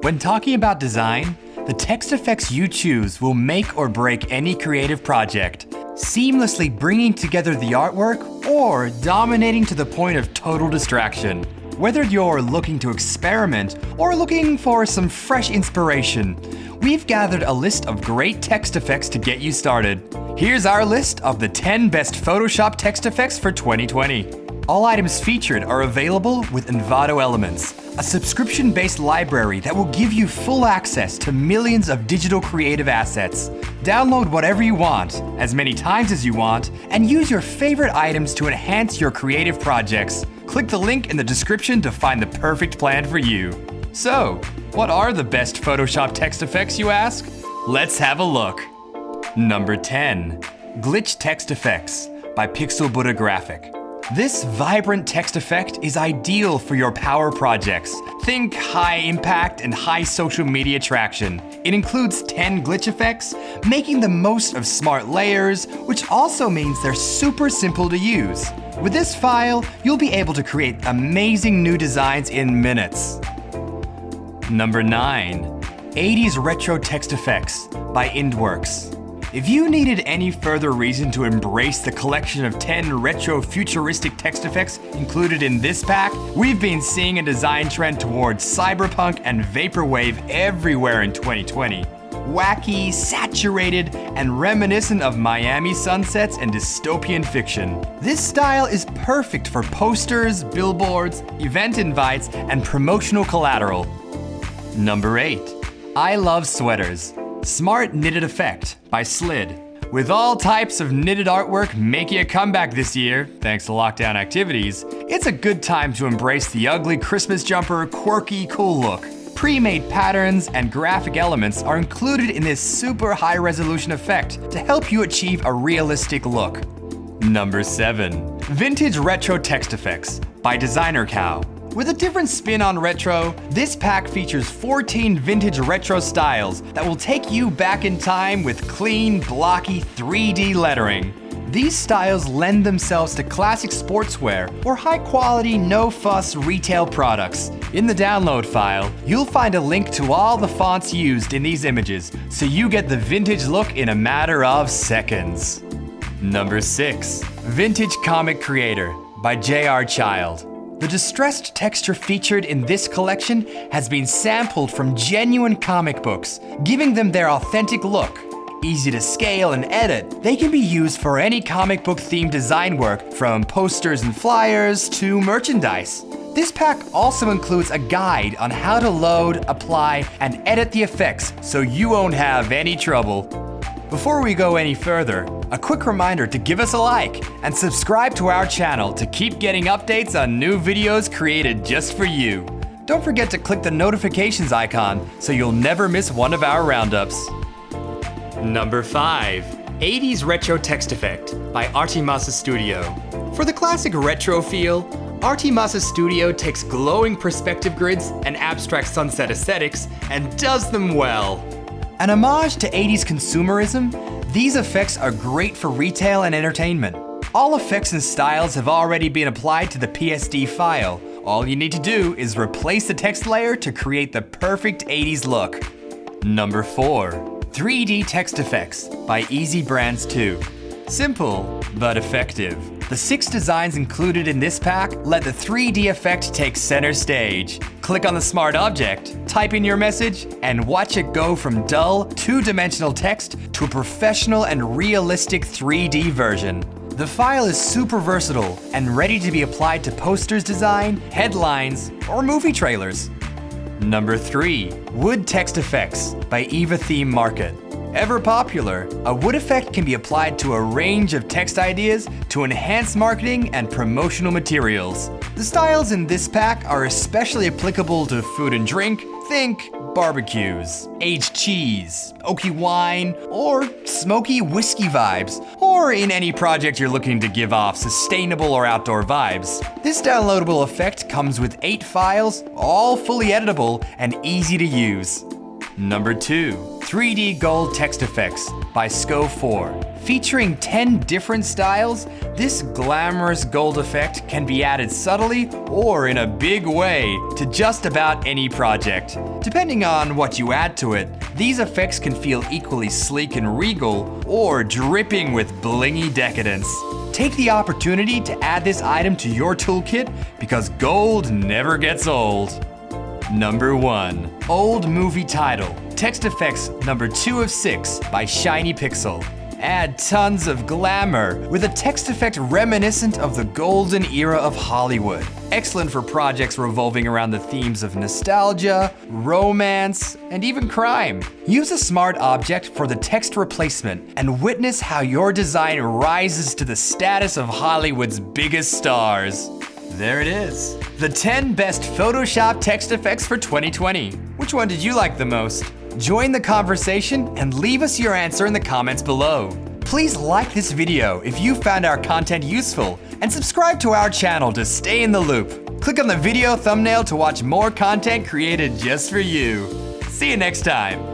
When talking about design, the text effects you choose will make or break any creative project, seamlessly bringing together the artwork or dominating to the point of total distraction. Whether you're looking to experiment or looking for some fresh inspiration, we've gathered a list of great text effects to get you started. Here's our list of the 10 best Photoshop text effects for 2020. All items featured are available with ENVATO Elements, a subscription-based library that will give you full access to millions of digital creative assets. Download whatever you want, as many times as you want, and use your favorite items to enhance your creative projects. Click the link in the description to find the perfect plan for you. So, what are the best Photoshop text effects, you ask? Let's have a look. Number 10. Glitch Text Effects by Pixel Buddha Graphic. This vibrant text effect is ideal for your power projects. Think high impact and high social media traction. It includes 10 glitch effects, making the most of smart layers, which also means they're super simple to use. With this file, you'll be able to create amazing new designs in minutes. Number 9. 80s Retro Text Effects by IndWorks. If you needed any further reason to embrace the collection of 10 retro futuristic text effects included in this pack, we've been seeing a design trend towards cyberpunk and vaporwave everywhere in 2020. Wacky, saturated, and reminiscent of Miami sunsets and dystopian fiction. This style is perfect for posters, billboards, event invites, and promotional collateral. Number 8. I Love Sweaters. Smart Knitted Effect by Slid. With all types of knitted artwork making a comeback this year, thanks to lockdown activities, it's a good time to embrace the ugly Christmas jumper, quirky, cool look. Pre-made patterns and graphic elements are included in this super high-resolution effect to help you achieve a realistic look. Number 7. Vintage Retro Text Effects by designercow. With a different spin on retro, this pack features 14 vintage retro styles that will take you back in time with clean, blocky 3D lettering. These styles lend themselves to classic sportswear or high-quality, no-fuss retail products. In the download file, you'll find a link to all the fonts used in these images, so you get the vintage look in a matter of seconds. Number 6. Vintage Comic Creator by JRChild. The distressed texture featured in this collection has been sampled from genuine comic books, giving them their authentic look. Easy to scale and edit, they can be used for any comic book themed design work, from posters and flyers to merchandise. This pack also includes a guide on how to load, apply, and edit the effects so you won't have any trouble. Before we go any further, a quick reminder to give us a like and subscribe to our channel to keep getting updates on new videos created just for you. Don't forget to click the notifications icon so you'll never miss one of our roundups. Number 5. 80s Retro Text Effect by Artimasa Studio. For the classic retro feel, Artimasa Studio takes glowing perspective grids and abstract sunset aesthetics and does them well. An homage to 80s consumerism, these effects are great for retail and entertainment. All effects and styles have already been applied to the PSD file. All you need to do is replace the text layer to create the perfect 80s look. Number 4. 3D Text Effects by Easy Brands 2. Simple, but effective. The 6 designs included in this pack let the 3D effect take center stage. Click on the smart object, type in your message, and watch it go from dull, two-dimensional text to a professional and realistic 3D version. The file is super versatile and ready to be applied to posters design, headlines, or movie trailers. Number 3. Wood Text Effects by EvathemeMarket. Ever popular, a wood effect can be applied to a range of text ideas to enhance marketing and promotional materials. The styles in this pack are especially applicable to food and drink. Think barbecues, aged cheese, oaky wine, or smoky whiskey vibes, or in any project you're looking to give off sustainable or outdoor vibes. This downloadable effect comes with 8 files, all fully editable and easy to use. Number 2. 3D Gold Text Effects by Sco4. Featuring 10 different styles, this glamorous gold effect can be added subtly or in a big way to just about any project. Depending on what you add to it, these effects can feel equally sleek and regal or dripping with blingy decadence. Take the opportunity to add this item to your toolkit because gold never gets old. Number 1. Old Movie Title. Text Effects number 2 of 6 by ShinyPixel. Add tons of glamour with a text effect reminiscent of the golden era of Hollywood. Excellent for projects revolving around the themes of nostalgia, romance, and even crime. Use a smart object for the text replacement and witness how your design rises to the status of Hollywood's biggest stars. There it is. The 10 best Photoshop text effects for 2020. Which one did you like the most? Join the conversation and leave us your answer in the comments below. Please like this video if you found our content useful and subscribe to our channel to stay in the loop. Click on the video thumbnail to watch more content created just for you. See you next time.